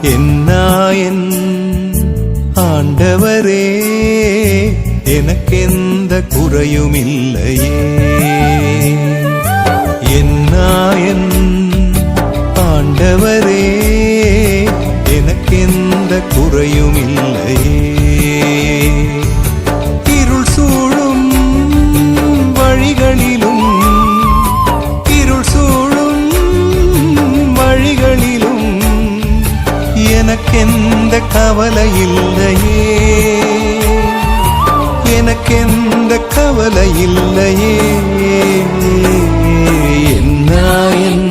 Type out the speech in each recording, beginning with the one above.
என்னாயன் ஆண்டவரே எனக்கெந்த குறையுமில்லையே. என்னாயன் ஆண்டவரே எனக்கெந்த குறையுமில்லையே. இருள் சூழும் வழிகளிலும் இருள் சூழும் வழிகளிலும் எனக்கெந்த கவலையில்லையே. எனக்கெந்த கவலையில்லையே. என்னாயன்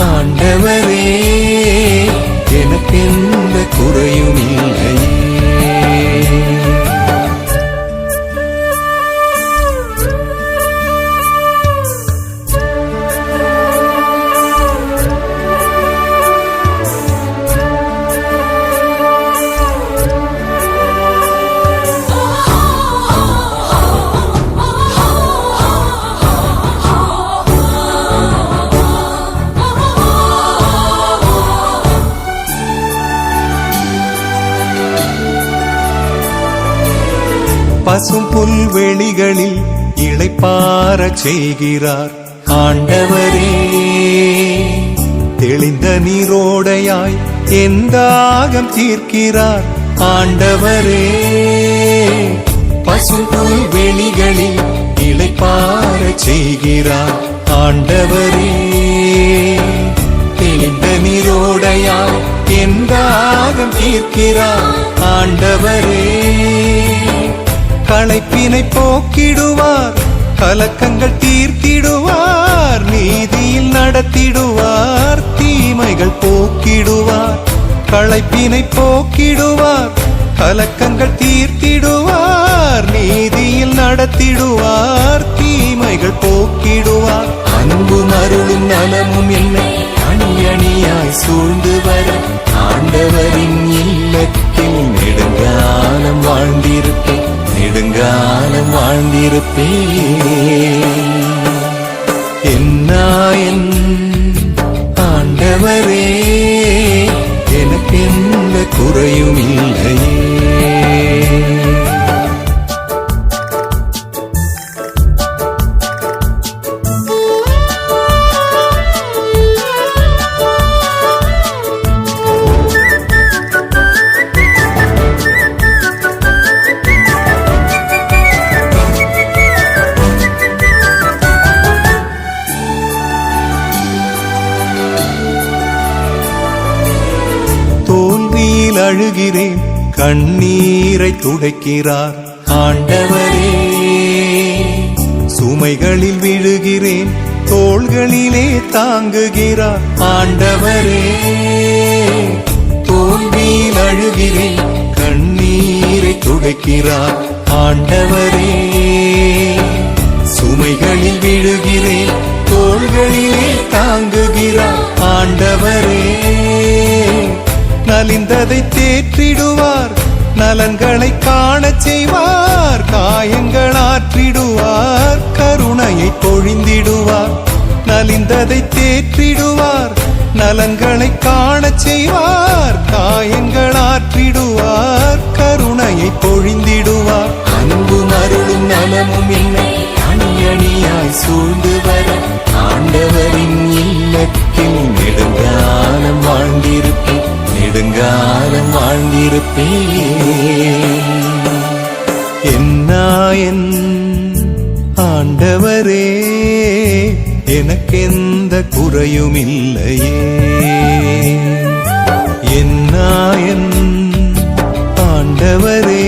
ஆண்டவரே எனக்கெந்த குறையுமில்லையே. பசும் புல்வெளிகளில் இளைப்பாறச் செய்கிறார் ஆண்டவரே. தெளிந்த நீரோடையாய் என் தாகம் தீர்க்கிறார் ஆண்டவரே. பசும் புல்வெளிகளில் இளைப்பாறச் செய்கிறார் ஆண்டவரே. தெளிந்த நீரோடையாய் என் தாகம் தீர்க்கிறார் ஆண்டவரே. களைப்பினை போக்கிடுவார், கலக்கங்கள் தீர்த்திடுவார், நீதியில் நடத்திடுவார், தீமைகள் போக்கிடுவார். களைப்பினை போக்கிடுவார், கலக்கங்கள் தீர்த்திடுவார், நீதியில் நடத்திடுவார், தீமைகள் போக்கிடுவார். அன்பும் அருளும் நலமும் என்னை அணி அணியாய் சூழ்ந்து வர ஆண்டவரின் இல்லத்தில் நெடுங்காலம் வாழ்ந்திருப்பேன், நெடுங்காலம் வாழ்ந்திருப்பேன். என்னாயன் ஆண்டவரே எனக்கெந்த குறையுமில்லையே. அழுகிறேன், கண்ணீரை துடைக்கிறார் ஆண்டவரே. சுமைகளில் விழுகிறேன், தோள்களிலே தாங்குகிறார் ஆண்டவரே. தோல்வியில் அழுகிறேன், கண்ணீரை துடைக்கிறார் ஆண்டவரே. சுமைகளில் விழுகிறேன், தோள்களிலே தாங்குகிறார் ஆண்டவரே. நலிந்ததை தேற்றிடுவார், நலன்களை காணச் செய்வார், காயங்கள் ஆற்றிடுவார், கருணையை பொழிந்திடுவார். நலிந்ததை தேற்றிடுவார், நலன்களை காணச் செய்வார், காயங்கள் ஆற்றிடுவார், கருணையை பொழிந்திடுவார். அன்பும் அருளும் நலமும் என்னை அணி அணியாய் சூழ்ந்து வர ஆண்டவரின் இல்லத்தில் நெடுங்காலம் வாழ்ந்திருப்பேன், நெடுங்காலம் வாழ்ந்திருப்பேன். என்னாயன் ஆண்டவரே எனக்கெந்த குறையுமில்லையே. என்னாயன் ஆண்டவரே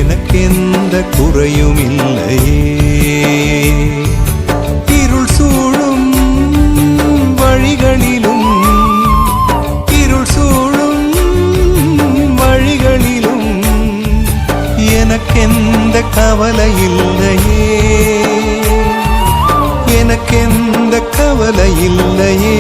எனக்கெந்த குறையுமில்லையே. இருள் சூழும் வழிகளிலும் இருள் சூழும் வழிகளிலும் எனக்கெந்த கவலையில்லையே. எனக்கெந்த கவலையில்லையே.